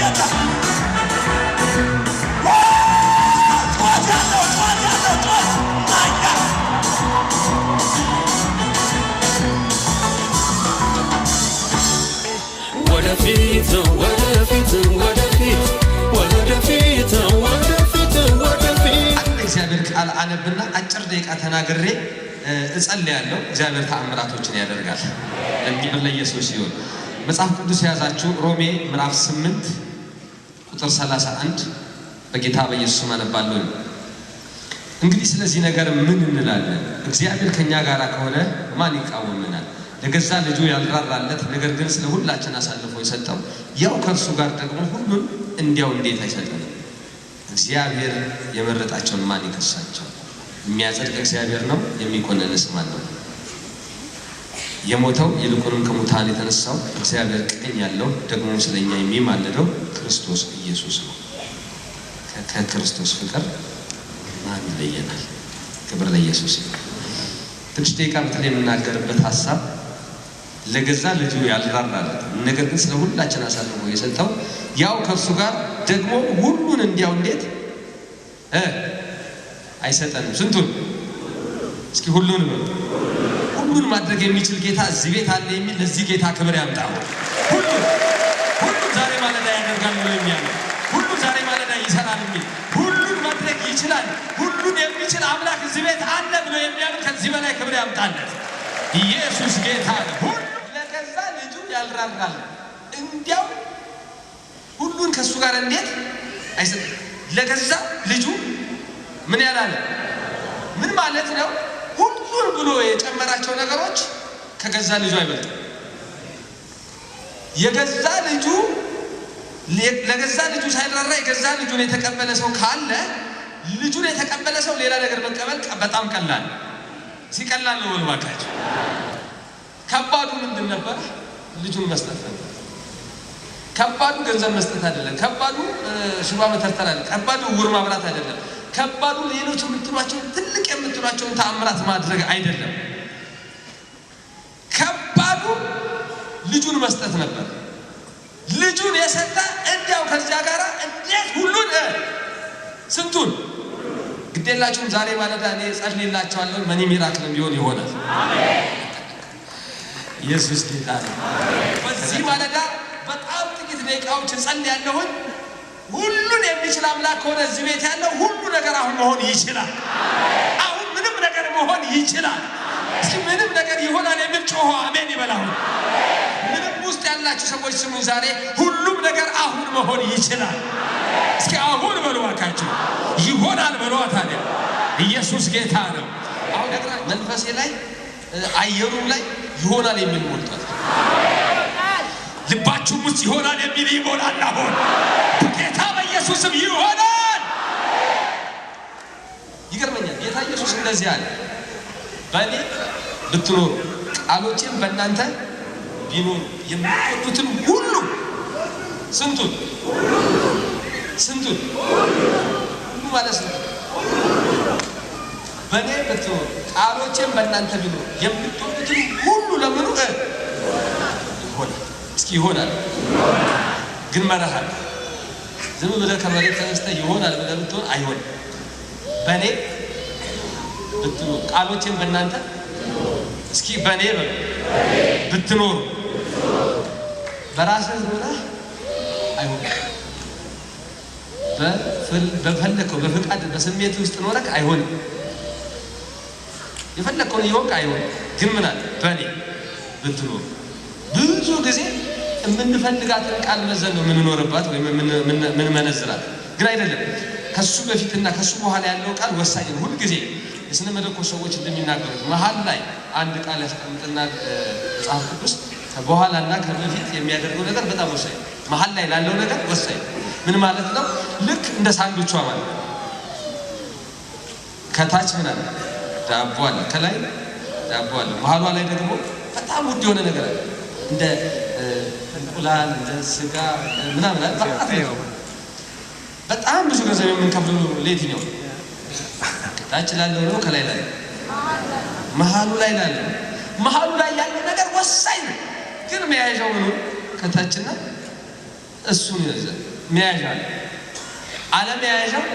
Yata! ቃል አነብና አጭር ደቂቃ ተናግሬ እጸልያለሁ። እግዚአብሔር ተአምራቶችን ያደርጋል። ለሚል ለኢየሱስ ይሁን። መጽሐፍ ቅዱስ ያዛችሁ ሮሜ ምዕራፍ 8 ቁጥር 31 በጌታ በኢየሱስ አነባለሁ። እንግዲህ ስለዚህ ነገር ምን እንላለን? እግዚአብሔር ከኛ ጋር ከሆነ ማን ይቃወመናል? ለገዛ ልጁ ያልራራለት ነገር ግን ስለ ሁላችን አሳልፎ የሰጠው ያው ከእርሱ ጋር ደግሞ ሁሉን እንዲያው እንዴት አይሰጠንም? እግዚአብሔር የመረጣቸውን ማን ይከሳቸው? የሚያጸድቅ እግዚአብሔር ነው፣ የሚኮንንስ ማን ነው? የሞተው ይልቁንም ከሙታን የተነሳው እግዚአብሔር ቀኝ ያለው ደግሞ ስለኛ የሚማልደው ክርስቶስ ኢየሱስ ነው። ከክርስቶስ ፍቅር ማን ይለየናል? ክብር ለኢየሱስ ይሁን። ትንሽ ደቂቃ በተለይ የምናገርበት ሐሳብ ለገዛ ልጁ ያልራራለት ነገር ግን ስለ ሁላችን አሳልፎ የሰጠው ያው ከእርሱ ጋር ደግሞ ሁሉን እንዲያው እንዴት አይሰጠንም? ስንቱን? እስኪ ሁሉን ሁሉን ማድረግ የሚችል ጌታ እዚህ ቤት አለ የሚል ለዚህ ጌታ ክብር ያምጣው። ሁሉን ዛሬ ማለዳ ያደርጋል ብሎ የሚያምን ሁሉ ዛሬ ማለዳ ይሰራል የሚል ሁሉን ማድረግ ይችላል ሁሉን የሚችል አምላክ እዚህ ቤት አለ ብሎ የሚያምን ከዚህ በላይ ክብር ያምጣለት። ኢየሱስ ጌታ ነው። ለገዛ ልጁ ያልራራል እንዲያው ሁሉን ከሱ ጋር እንዴት አይሰጥም? ለገዛ ልጁ ምን ያላለ ምን ማለት ነው? ሁሉን ብሎ የጨመራቸው ነገሮች ከገዛ ልጁ አይበልጥም። የገዛ ልጁ ለገዛ ልጁ ሳይራራ የገዛ ልጁን የተቀበለ ሰው ካለ ልጁን የተቀበለ ሰው ሌላ ነገር መቀበል በጣም ቀላል ሲቀላል ነው ወልባካቸው። ከባዱ ምንድን ነበር? ልጁን መስጠት ነበር። ከባዱ ገንዘብ መስጠት አይደለም። ከባዱ ሽባ መተርተር አይደለም። ከባዱ ውር ማብራት አይደለም። ከባዱ ሌሎች የምትሏቸው ትልቅ የምትሏቸውን ተአምራት ማድረግ አይደለም። ከባዱ ልጁን መስጠት ነበር። ልጁን የሰጠ እንዲያው ከዚያ ጋር እንዴት ሁሉን ስንቱን ግዴላችሁም ዛሬ ማለዳ እኔ ጸልይላችኋለሁ። መኒ ሚራክልም ቢሆን ይሆናል። አሜን። ኢየሱስ ጌታ ነው። በዚህ ማለዳ በጣም ጥቂት ደቂቃዎች ጸልያለሁ። ሁሉን የሚችል አምላክ ከሆነ እዚህ ቤት ያለው ሁሉ ነገር አሁን መሆን ይችላል። አሁን ምንም ነገር መሆን ይችላል። እስኪ ምንም ነገር ይሆናል የሚል ጮሆ አሜን ይበላው። ምንም ውስጥ ያላችሁ ሰዎች ስሙ። ዛሬ ሁሉም ነገር አሁን መሆን ይችላል። እስኪ አሁን በሉዋካችሁ ይሆናል በሉዋ። ታዲያ ኢየሱስ ጌታ ነው። አሁን ደግሞ መንፈሴ ላይ አየሩም ላይ ይሆናል የሚል ሞልቷል። ልባችሁም ውስጥ ይሆናል የሚል ይሞላል። አሁን በጌታ በኢየሱስም ይሆናል። ይገርመኛል። ጌታ ኢየሱስ እንደዚህ አለ፣ በእኔ ብትኖሩ ቃሎቼም በእናንተ ቢኖሩ የምትወዱትን ሁሉ ስንቱን ሁሉ ማለት ነው። በእኔ ብትኖሩ ቃሎቼም በእናንተ ቢኖሩ የምትወዱትን ሁሉ ለምኑ ይሆናል። እስኪ ይሆናል ግን መረሃል ዝም ብለህ ከመሬት ተነስተህ ይሆናል ብለህ ብትሆን አይሆንም። በእኔ ብትኖሩ ቃሎቼም በእናንተ እስኪ በእኔ ብትኖሩ በራስህ ኖረህ አይሆንም። በፈለከው በፍቃድ በስሜት ውስጥ ኖረህ አይሆንም። የፈለከውን ይወቅ አይሆንም። ግን ምን አለ? በእኔ ብትኖሩ። ብዙ ጊዜ የምንፈልጋትን ቃል መዘን ነው የምንኖርባት ወይም ምን መነዝራት ግን አይደለም። ከሱ በፊትና ከሱ በኋላ ያለው ቃል ወሳኝ ነው። ሁሉ ጊዜ የሥነ መለኮት ሰዎች እንደሚናገሩት መሃል ላይ አንድ ቃል ያስቀምጥና መጽሐፍ ቅዱስ ከበኋላና ከበፊት የሚያደርገው ነገር በጣም ወሳኝ ነው። መሃል ላይ ላለው ነገር ወሳኝ ምን ማለት ነው? ልክ እንደ ሳንዱቿ ማለት ነው። ከታች ምን አለ? ዳቦ አለ። ከላይ ዳቦ አለ። መሃሏ ላይ ደግሞ በጣም ውድ የሆነ ነገር አለ። እንደ እንቁላል እንደ ስጋ ምናምን አለ። በጣም ብዙ ገንዘብ የምንከፍለው ለየትኛው? ከታች ላለው ነው ከላይ ላለው? መሃሉ ላይ ላለው። መሃሉ ላይ ያለው ነገር ወሳኝ ነው። ግን መያዣው ነው ከታችና እሱን ይዘህ መያዣ አለመያዣው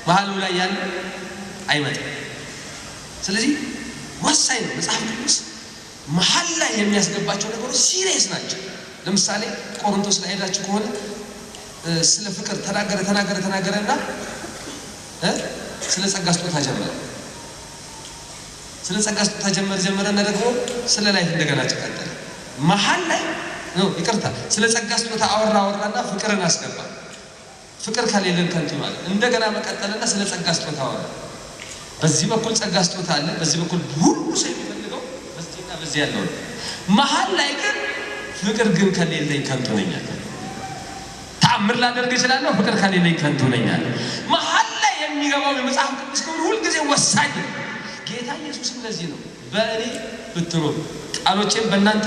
መሃሉ ላይ ያለ አይመጣም። ስለዚህ ወሳኝ ነው። መጽሐፍ ቅዱስ መሃል ላይ የሚያስገባቸው ነገሮች ሲሪየስ ናቸው። ለምሳሌ ቆሮንቶስ ላይ ሄዳችሁ ከሆነ ስለ ፍቅር ተናገረና ስለ ጸጋ ስጦታ ጀመረ። ስለ ጸጋ ስጦታ ጀመረና ደግሞ ስለ ላይፍ እንደገና ቀጠለ። መሃል ላይ ነው ይቅርታ ስለ ጸጋ ስጦታ አወራና ፍቅርን አስገባ። ፍቅር ከሌለን ከንቱ ማለት እንደገና መቀጠልና ስለ ጸጋ ስጦታ አወራ። በዚህ በኩል ጸጋ ስጦታ አለ፣ በዚህ በኩል ሁሉ ሰው የሚፈልገው በዚህና በዚህ ያለው መሃል ላይ ግን ፍቅር ግን ከሌለኝ ከንቱ ነኝ አለ። ተአምር ላደርግ እችላለሁ፣ ፍቅር ከሌለኝ ከንቱ ነኝ አለ። መሃል ላይ የሚገባው የመጽሐፍ ቅዱስ ክፍል ሁሉ ጊዜ ወሳኝ ነው። ጌታ ኢየሱስ እንደዚህ ነው፣ በእኔ ብትኖሩ ቃሎቼም በእናንተ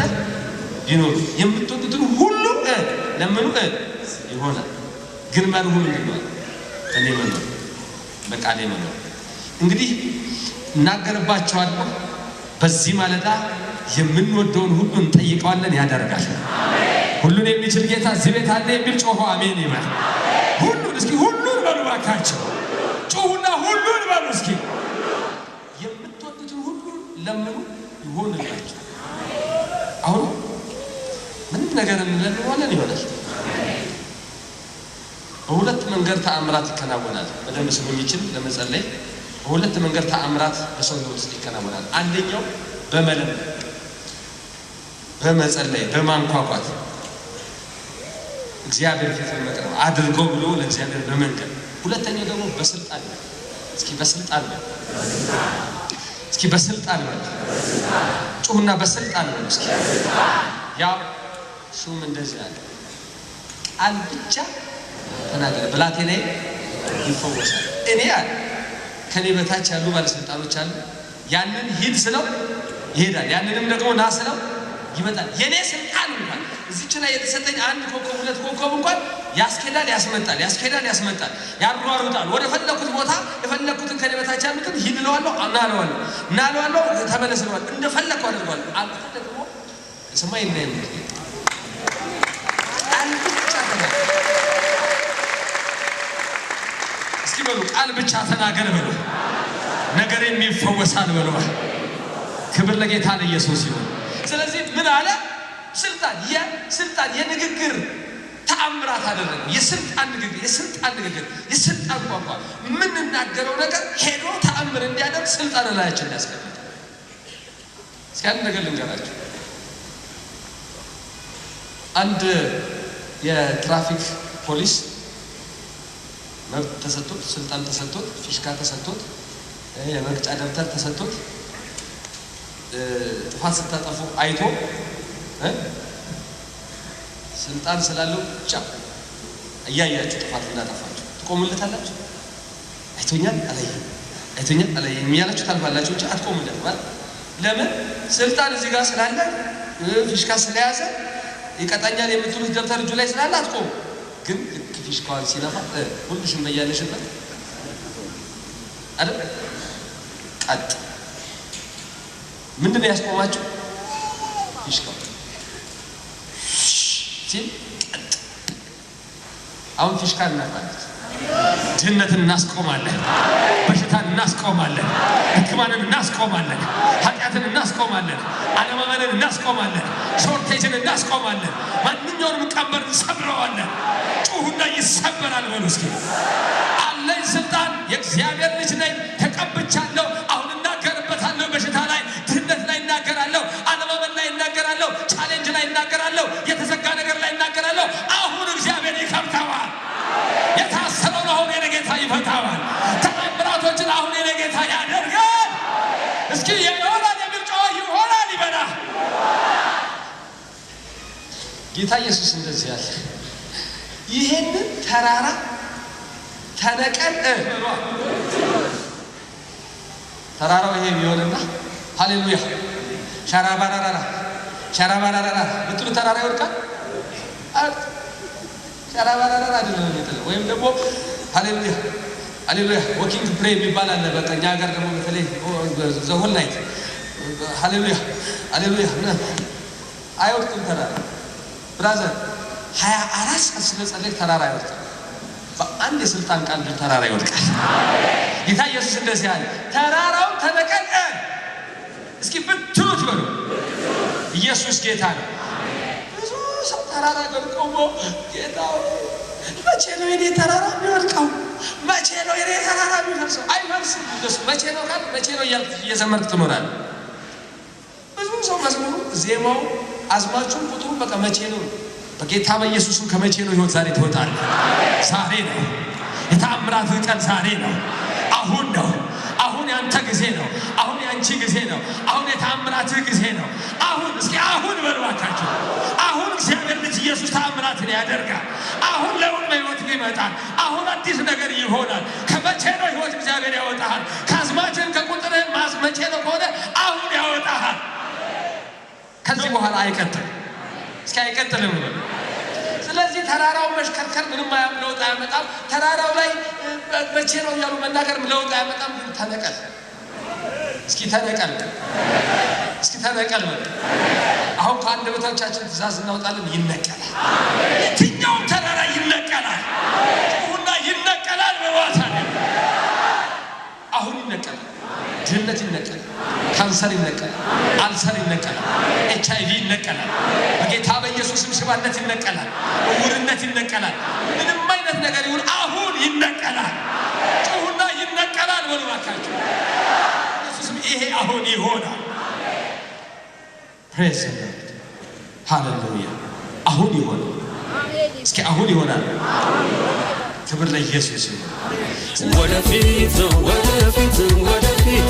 ቢኖሩ የምትወዱትን ሁሉ ለምኑ ይሆናል። ግን መርሁ ምንድን ነው? እኔ መኖር በቃሌ መኖር። እንግዲህ እናገርባቸዋለሁ። በዚህ ማለዳ የምንወደውን ሁሉ እንጠይቀዋለን፣ ያደርጋል። ሁሉን የሚችል ጌታ እዚህ ቤት አለ የሚል ጮሆ አሜን ይበል። ሁሉን እስኪ ሁሉን በሉ ባካቸው፣ ጮሁና ሁሉን በሉ እስኪ። የምትወዱትን ሁሉ ለምኑ ይሆንላችሁ። አሁን ምንም ነገር እንለምናለን ይሆናል። በሁለት መንገድ ተአምራት ይከናወናል። በደንብ ስሙኝ ይችል ለመጸለይ በሁለት መንገድ ተአምራት በሰው ሕይወት ውስጥ ይከናወናል። አንደኛው በመለመን በመጸለይ በማንኳኳት እግዚአብሔር ፊት መቅረብ አድርገው ብሎ ለእግዚአብሔር በመንገር። ሁለተኛው ደግሞ በስልጣን ነው። እስኪ በስልጣን ነው። እስኪ በስልጣን ነው። ጩሁና በስልጣን ነው። እስኪ ያው ሹም እንደዚህ አለ፣ ቃል ብቻ ተናገረ ብላቴናዬ ይፈወሳል። እኔ አለ ከኔ በታች ያሉ ባለስልጣኖች አሉ። ያንን ሂድ ስለው ይሄዳል፣ ያንንም ደግሞ ና ስለው ይመጣል። የኔ ስልጣን እንኳን እዚች ላይ የተሰጠኝ አንድ ኮከብ ሁለት ኮከብ እንኳን ያስኬዳል ያስመጣል፣ ያስኬዳል ያስመጣል፣ ያሯሩጣል ወደ ፈለኩት ቦታ። የፈለኩትን ከኔ በታች ያሉትን ሂድ እለዋለሁ፣ እናለዋለሁ፣ ተመለስ እለዋለሁ፣ እንደፈለኩ አድርጓለሁ። አንተ ደግሞ ሰማይ እና የምድር ቃል ብቻ ተናገር። እስኪ በሉ ቃል ብቻ ተናገር በሉ፣ ነገር የሚፈወሳል በሉ። ክብር ለጌታ ለኢየሱስ ይሁን። ስለዚህ ምን አለ? ስልጣን የንግግር ተአምራት አደረገ። የስልጣን ንግግር፣ የስልጣን ቋንቋ የምንናገረው ነገር ሄዶ ተአምር እንዲያደርግ ስልጣን ላያችን ያስቀምጣል። እስኪ አንድ ነገር ልንገራችሁ። አንድ የትራፊክ ፖሊስ መብት ተሰጥቶት፣ ስልጣን ተሰጥቶት፣ ፊሽካ ተሰጥቶት፣ የመቅጫ ደብተር ተሰጥቶት ጥፋት ስታጠፉ አይቶ ስልጣን ስላለው ብቻ እያያችሁ ጥፋት እንዳጠፋችሁ ትቆሙለታላችሁ። አይቶኛል አላየኝም እያላችሁ ታልፋላችሁ እንጂ አትቆሙለት ማለት። ለምን? ስልጣን እዚህ ጋር ስላለ ፊሽካ ስለያዘ ይቀጣኛል የምትሉት ደብተር እጁ ላይ ስላለ አትቆሙ። ግን ልክ ፊሽካዋን ሲነፋ ሁሉሽም በያለሽበት አይደል ቀጥ። ምንድነው ያስቆማችሁ? ፊሽካው ሲል ቀጥ። አሁን ፊሽካ እናፋለን። ድህነትን እናስቆማለን፣ በሽታን እናስቆማለን፣ ሕክማንን እናስቆማለን፣ ኃጢአትን እናስቆማለን፣ አለማመንን እናስቆማለን፣ ሾርቴጅን እናስቆማለን፣ ማንኛውንም ቀንበር እንሰብረዋለን። ጩሁና ይሰበራል በሉ እስኪ። አለኝ ስልጣን፣ የእግዚአብሔር ልጅ ነኝ፣ ተቀብቻለሁ። አሁን እናገርበታለሁ። በሽታ ላይ፣ ድህነት ላይ እናገራለሁ፣ አለማመን ላይ እናገራለሁ፣ ቻሌንጅ ላይ እናገራለሁ፣ የተዘጋ ነገር ላይ እናገራለሁ። አሁን እግዚአብሔር ይከፍተዋል። የታሰረውን አሁን የኔ ጌታ ይፈታዋል። ተአምራቶችን አሁን የኔ ጌታ ያደርጋል። እስኪ የሆናል የምርጫው ይሆናል ይበላ። ጌታ ኢየሱስ እንደዚህ ያለ ይሄንን ተራራ ተነቀል ተራራው ይሄ ቢሆንና ሃሌሉያ ሸራባራራ ብትሉ ተራራ ይወድቃል። ሸራባራራ አይደለም የሚጥለው። ወይም ደግሞ ሃሌሉያ ዎኪንግ ፕሬ የሚባል አለ። በቃ እኛ ሀገር ደግሞ በተለይ ዘሆል ናይት ሃሌሉያ አይወድቅም ተራራ። ብራዘር 24 ሰዓት ስለጸለይ ተራራ አይወድቅም። በአንድ የስልጣን ቃል ተራራ ይወድቃል። ጌታ ኢየሱስ እንደዚህ አለ፣ ተራራው ተነቀል። እስኪ ብትሉት በሉ ኢየሱስ ጌታ ነው። ብዙ ሰው ተራራ ጋር ቆሞ ጌታ መቼ ነው የኔ ተራራ የሚወድቀው? መቼ ነው የኔ ተራራ የሚፈርሰው? አይፈርስም። መቼ ነው ካል መቼ ነው እየዘመርክ ትኖራለህ። ብዙ ሰው መዝሙሩ ዜማው አዝማቹን ቁጥሩ በቃ መቼ ነው። በጌታ በኢየሱስም ከመቼ ነው ህይወት ዛሬ ትወጣለህ። ዛሬ ነው የተአምራት ቀን። ዛሬ ነው። አሁን ነው። አሁን ያንተ ጊዜ ነው። አሁን ያንቺ ጊዜ ነው። አሁን የተአምራት ጊዜ ነው። አሁን እስኪ አሁን በልባካችሁ። አሁን እግዚአብሔር ልጅ ኢየሱስ ተአምራትን ያደርጋል። አሁን ለውጥ በህይወት ይመጣል። አሁን አዲስ ነገር ይሆናል። ከመቼ ነው ህይወት እግዚአብሔር ያወጣሃል። ከአዝማችን ከቁጥርህ መቼ ነው ከሆነ አሁን ያወጣሃል። ከዚህ በኋላ አይቀጥልም። እስኪ አይቀጥልም ነው። ስለዚህ ተራራው መሽከርከር ምንም ለውጥ አያመጣም። ተራራው ላይ መቼ ነው እያሉ መናገር ለውጥ አያመጣም። ግን ተነቀል እስኪ ተነቀል እስኪ ተነቀል። አሁን ከአንደበቶቻችን ትእዛዝ እናውጣለን። ይነቀላል። የትኛውም ተራራ ይነቀላል። ሁላ ይነቀላል። በዋታ አሁን ይነቀላል። ድህነት ይነቀላል። ካንሰር ይነቀላል። አልሰር ይነቀላል። HIV ይነቀላል። በጌታ በኢየሱስም ሽባነት ይነቀላል። እውርነት ይነቀላል። ምንም አይነት ነገር ይሁን አሁን ይነቀላል። ጩሁና ይነቀላል በሉ እባካችሁ። ኢየሱስም ይሄ አሁን ይሆናል። ፕሬዝ ዘ ሃሌሉያ። አሁን ይሆናል። እስኪ አሁን ይሆናል። ክብር ለኢየሱስ ይሁን። ወደፊት ወደፊት ወደፊት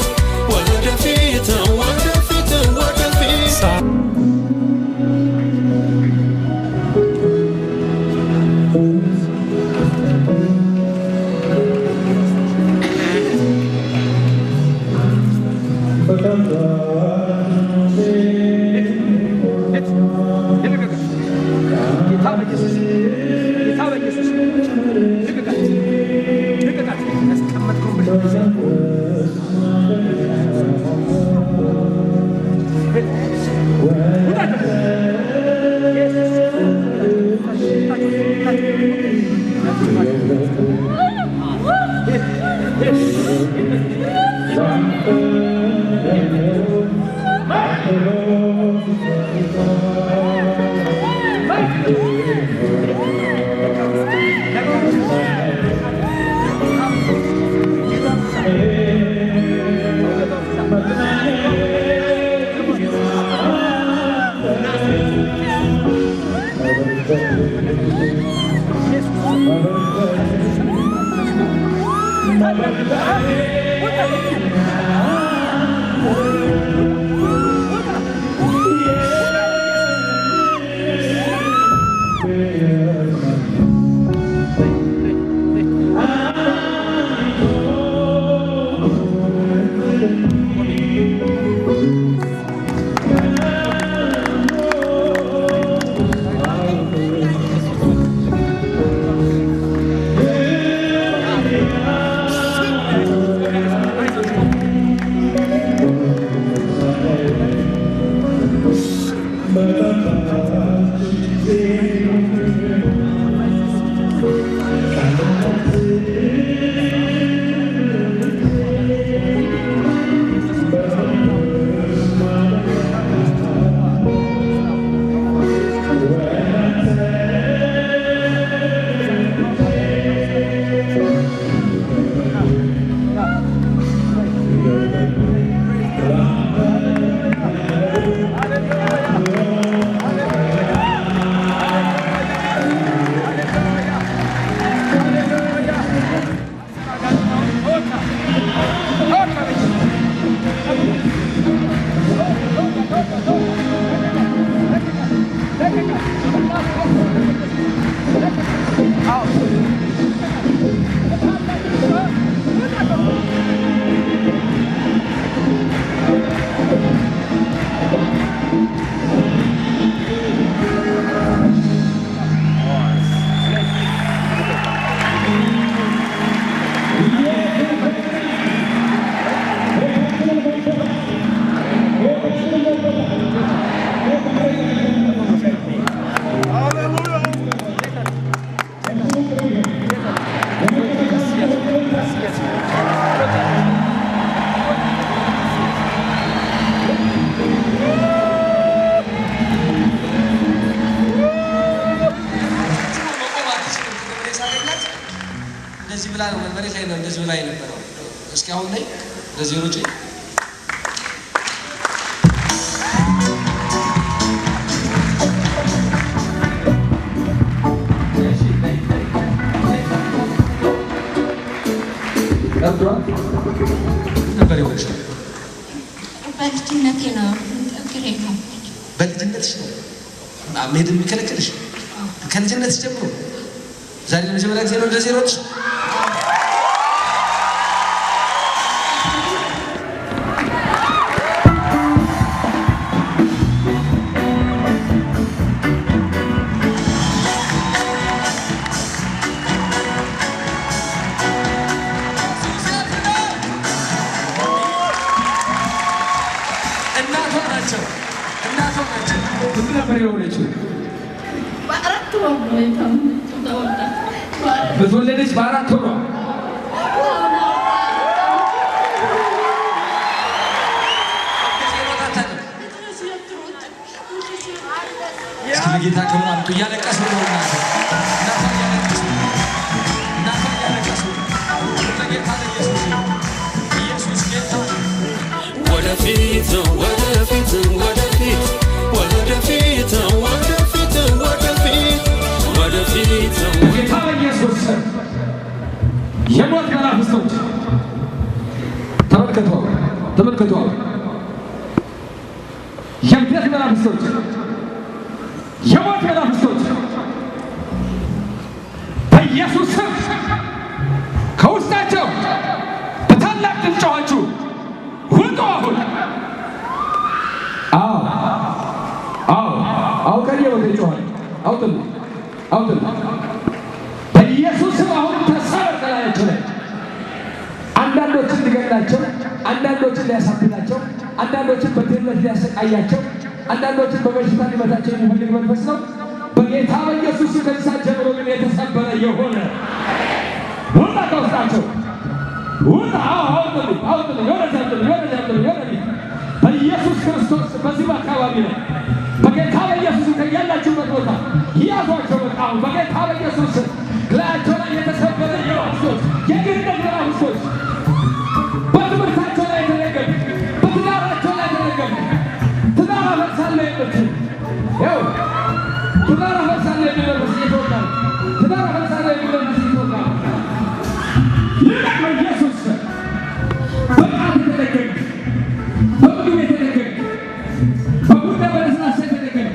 ወደፊት ወደፊት ወደፊት ነው እንደዚህ ላይ ነበር እስኪ አሁን ላይ ለዚህ ሩጭ ነበር ይወርሽ በልጅነቴ ነው እግሬ ነው በልጅነትሽ ነው አመድ የሚከለክልሽ ከልጅነትሽ ጀምሮ ዛሬ ለመጀመሪያ ጊዜ ነው እንደዚህ ሮጥሽ በተወለደች በአራት ወሯ ጌታ ክብር አምጡ እያለቀሱ ነው እናቷ እያለቀሱ ለጌታ ለኢየሱስ ኢየሱስ ጌታ ወደፊት ወደፊት ወደፊት ወደፊት ወደፊት ወደፊት ወደፊት ጌታ ኢየሱስ የሞት መናፍስቶች ተመልከቱ የእብደት መናፍስቶች የሞት መናፍስቶች በኢየሱስ ስም ከውስጣቸው በታላቅ ድምፅ ጮኻችሁ ውጡ አሁን አውቀን ወደ ጮኻል አውጥሉ በኢየሱስ ስም አሁን ተሰበር ከላያቸው ላይ አንዳንዶችን ሊገድላቸው አንዳንዶችን ሊያሳብዳቸው አንዳንዶችን በድህነት ሊያሰቃያቸው አንዳንዶችን በበሽታ ሊመታቸው የሚፈልግ መንፈስ ነው በጌታ በኢየሱስ ከዛ ጀምሮ ግን የተሰበረ የሆነ ውጣ ከውስጣቸው ውጣ አውጥሉ የሆነ በኢየሱስ ክርስቶስ በዚህ አካባቢ ላይ በጌታ በኢየሱስ ከያላችሁበት ቦታ ያዟቸው በቃ በጌታ በኢየሱስ ላያቸው ላይ የተሰበረ የዋሶች የግንደት መናፍስቶች በትምህርታቸው ላይ የተረገሙ በትዳራቸው ላይ የተረገሙ ትዳር አፈርሳለሁ የምትል ይኸው ትዳር አፈርሳለሁ የሚል መንፈስ እየተወጋ ነው ትዳር አፈርሳለሁ የሚል መንፈስ እየተወጋ ነው ይልቅ በኢየሱስ በቃል የተረገሙ በምግብ የተረገሙ በቡና በለስላሳ የተረገሙ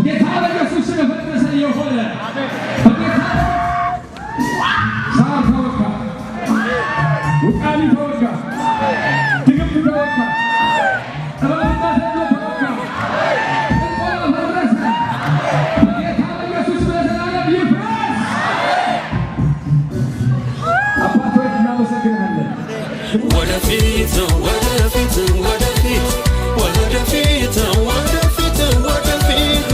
ጌታ በኢየሱስ የፈረሰ የሆነ በጌታ ሳር ተወጋ ውቃቢ ተወጋ ድግምት ተወጋ ጥበብና ተብሎ ተወጋ እንቆ ፈረሰ በጌታ በኢየሱስ ለዘላለም ይፍረስ አባቶች እናመሰግናለን ወደፊት ወደፊት ወደፊት ወደፊት ወደፊት ወደፊት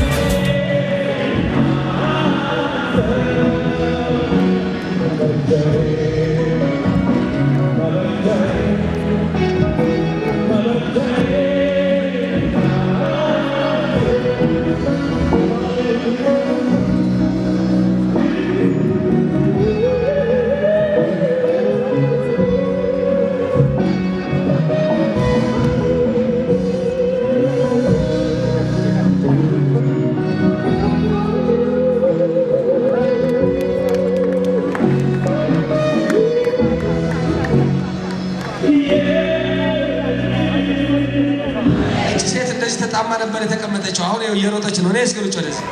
ተጣማ ነበር የተቀመጠችው አሁን እየሮጠች ነው እኔ እስከ ልጅ ወደዚህ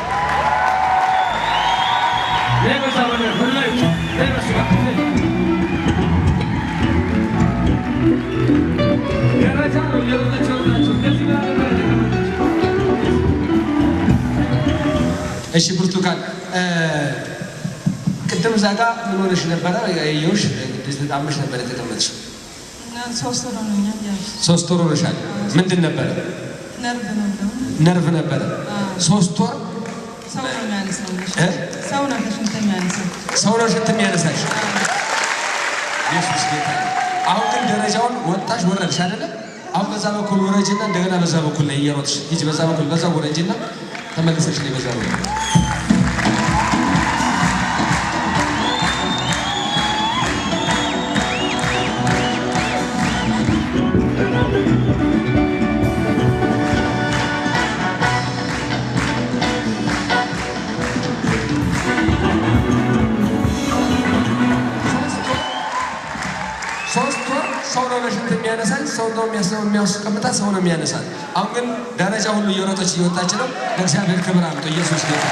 ለበዛ ወደ ሁላይ ለበሱ ገራታ ነው እየሮጠች ነው እንደዚህ ነበር የተቀመጠችው እሺ ብርቱካን ቅድም እዛ ጋር ምን ሆነሽ ነበረ ያየሁሽ እንደዚህ ተጣመሽ ነበር የተቀመጥሽው ሶስት ወር ሆኖኛል ሶስት ወር ሆነሻል ምንድን ነበር ነርቭ ነበር ሶስት ወር ሰው ነው የሚያነሳው ሰው ነው ሽንት የሚያነሳሽ ኢየሱስ ጌታ አሁን ግን ደረጃውን ወጣሽ ወረድሽ አይደለ አሁን በዛ በኩል ወረጅና እንደገና በዛ በኩል ላይ እየሮጥሽ ሂጂ በዛ በኩል በዛ ወረጅና ተመለሰሽ ላይ በዛ በኩል የሚያነሳን ሰው ነው የሚያስቀምጣት ሰው ነው የሚያነሳት። አሁን ግን ደረጃ ሁሉ እየሮጠች እየወጣች ነው። ለእግዚአብሔር ክብር አምጡ። ኢየሱስ ጌታ